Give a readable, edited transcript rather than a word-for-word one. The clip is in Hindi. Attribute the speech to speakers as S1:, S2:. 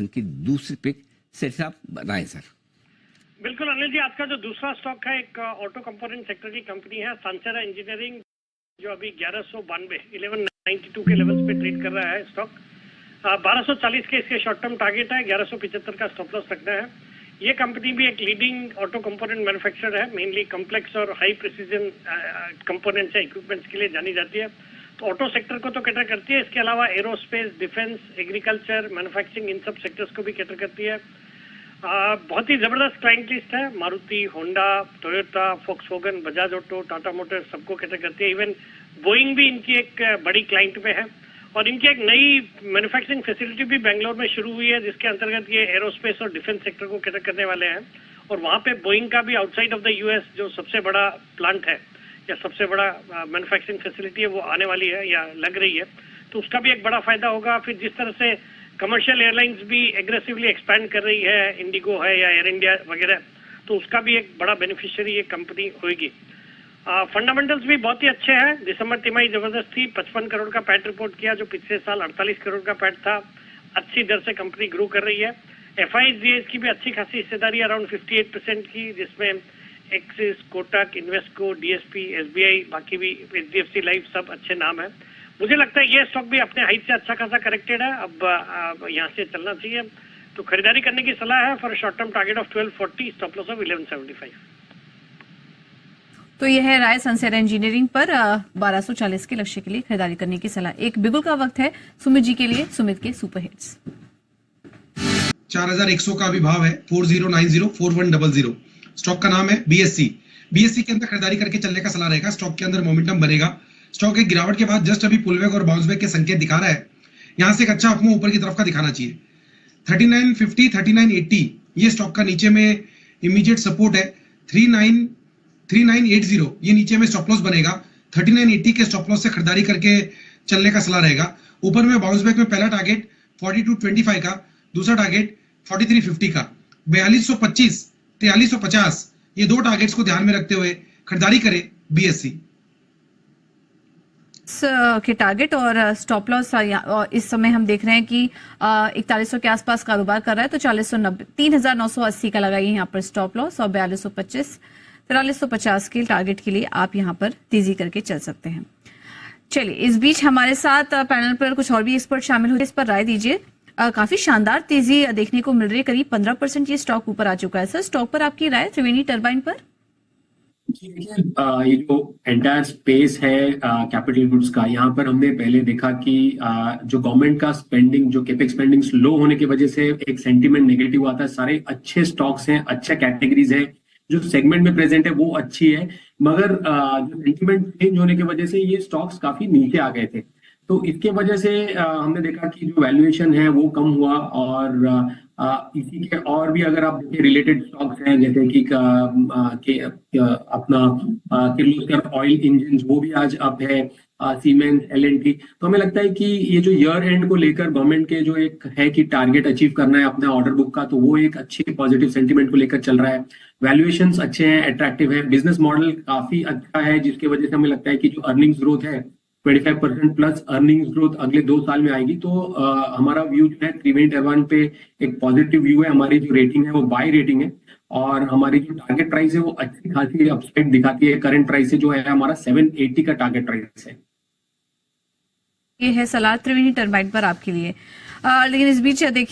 S1: की दूसरी पिक सेठ साहब बताएं सर।
S2: बिल्कुल अनिल जी, आज का जो दूसरा स्टॉक है एक ऑटो कंपोनेंट सेक्टर की कंपनी है सानसेरा इंजीनियरिंग, जो अभी 1192 के लेवल्स पे ट्रेड कर रहा है स्टॉक। 1240 के इसके शॉर्ट टर्म टारगेट है, 1175 का स्टॉप लॉस रखना है। ये कंपनी भी एक लीडिंग ऑटो कंपोनेंट मैन्युफैक्चरर है, मेनली कॉम्प्लेक्स और हाई प्रिसीजन कंपोनेंट्स या इक्विपमेंट्स के लिए जानी जाती है। तो ऑटो सेक्टर को तो कैटर करती है, इसके अलावा एरोस्पेस, डिफेंस, एग्रीकल्चर, मैन्युफैक्चरिंग, इन सब सेक्टर्स को भी कैटर करती है। बहुत ही जबरदस्त क्लाइंट लिस्ट है, Maruti, Honda, Toyota, Volkswagen, Bajaj auto, Tata Motors सबको कैटर करती है। इवन बोइंग भी इनकी एक बड़ी क्लाइंट में है। और इनकी एक नई मैन्युफैक्चरिंग फैसिलिटी भी बेंगलोर में शुरू हुई है, जिसके अंतर्गत ये एरोस्पेस और डिफेंस सेक्टर को कैटर करने वाले हैं। और वहाँ पे बोइंग का भी आउटसाइड ऑफ द यूएस जो सबसे बड़ा प्लांट है या सबसे बड़ा मैन्युफैक्चरिंग फैसिलिटी है वो आने वाली है या लग रही है, तो उसका भी एक बड़ा फायदा होगा। फिर जिस तरह से कमर्शियल एयरलाइंस भी एग्रेसिवली एक्सपैंड कर रही है, इंडिगो है या एयर इंडिया वगैरह, तो उसका भी एक बड़ा बेनिफिशियरी ये कंपनी होगी। फंडामेंटल्स भी बहुत ही अच्छे हैं। दिसंबर तिमाही जबरदस्त थी, 55 करोड़ का पैट रिपोर्ट किया, जो पिछले साल 48 करोड़ का पैट था। अच्छी दर से कंपनी ग्रो कर रही है। FIs की भी अच्छी खासी हिस्सेदारी अराउंड 58% की, जिसमें axis, Kotak, Invesco, DSP, SBI, बाकी भी HDFC लाइफ सब अच्छे नाम है। मुझे लगता है ये स्टॉक भी अपने हाइट से अच्छा खासा करेक्टेड है, अब यहाँ से चलना चाहिए। तो खरीदारी करने की सलाह है for short term target of 1240, stop loss of 1175।
S3: तो यह है राय सानसेरा इंजीनियरिंग पर 1240 के लक्ष्य के लिए खरीदारी करने की सलाह। एक बिगुल का वक्त है सुमित जी के लिए, सुमित के सुपर हिट्स।
S4: 4100 का अभी भाव है, 40904100। स्टॉक का नाम है BSC के अंदर खरीदारी करके चलने का सलाह रहेगा। स्टॉक के अंदर मोमेंटम बनेगा। स्टॉक एक गिरावट के बाद जस्ट अभी पुलबैक और बाउंस बैक के संकेत दिखा रहा है। यहां से एक अच्छा अपमूव ऊपर की तरफ का दिखाना चाहिए। 3950 3980 ये स्टॉक का नीचे में इमीडिएट सपोर्ट है। 3980 ये नीचे में स्टॉप लॉस बनेगा। 3980 के स्टॉप लॉस से खरीदारी करके चलने का सलाह रहेगा। ऊपर में बाउंस बैक में पहला टारगेट 4225 का, दूसरा टारगेट 4350 का। 4225 4350 ये दो टारगेट्स को ध्यान में रखते हुए खरीदारी करें BSC
S3: के टारगेट और स्टॉप लॉस। इस समय हम देख रहे हैं कि 4100 के आसपास कारोबार कर रहा है, तो 4090 3980 का लगाइए यहाँ पर स्टॉप लॉस, और 4225 4350 के टारगेट के लिए आप यहाँ पर तेजी करके चल सकते हैं। चलिए, इस बीच हमारे साथ पैनल पर कुछ और भी एक्सपर्ट शामिल हुए, इस पर राय दीजिए। काफी शानदार तेजी देखने को मिल रही है, करीब 15% ये स्टॉक ऊपर आ चुका है। सर, स्टॉक पर आपकी राय त्रिवेणी टर्बाइन पर?
S5: ये जो एंटायर स्पेस है कैपिटल गुड्स का, यहाँ पर हमने पहले देखा कि जो गवर्नमेंट का स्पेंडिंग, जो केपेक्स स्पेंडिंग स्लो होने की वजह से एक सेंटीमेंट नेगेटिव आता है। सारे अच्छे स्टॉक्स हैं, अच्छे कैटेगरीज हैं, जो सेगमेंट में प्रेजेंट है वो अच्छी है, मगर जो सेंटीमेंट चेंज होने की वजह से ये स्टॉक्स काफी नीचे आ गए थे। तो इसके वजह से हमने देखा कि जो वैल्यूएशन है वो कम हुआ। और इसी के और भी अगर आप देखिए रिलेटेड स्टॉक्स हैं, जैसे कि अपना किर्लोस्कर ऑयल इंजन, वो भी आज अप है, सीमेंस, L&T। तो हमें लगता है कि ये जो ईयर एंड को लेकर गवर्नमेंट के जो एक है कि टारगेट अचीव करना है अपना ऑर्डर बुक का, तो वो एक अच्छे पॉजिटिव सेंटीमेंट को लेकर चल रहा है। वैल्यूएशंस अच्छे हैं, अट्रैक्टिव है, बिजनेस मॉडल काफी अच्छा है, जिसकी वजह से हमें लगता है कि जो अर्निंग्स ग्रोथ है 25% प्लस अर्निंग्स ग्रोथ अगले 2 साल में आएगी। तो हमारा व्यू जो है त्रिवेणी टर्बाइन पे एक पॉजिटिव व्यू है। हमारी जो रेटिंग है वो बाय रेटिंग है, और हमारी जो टारगेट प्राइस है वो अच्छी खासी अपसाइड दिखाती है। करंट प्राइस से जो है हमारा 780 का टारगेट प्राइस है।
S3: ये है सलाह त्रिवेणी टर्बाइन पर आपके लिए। लेकिन इस बीच देखिए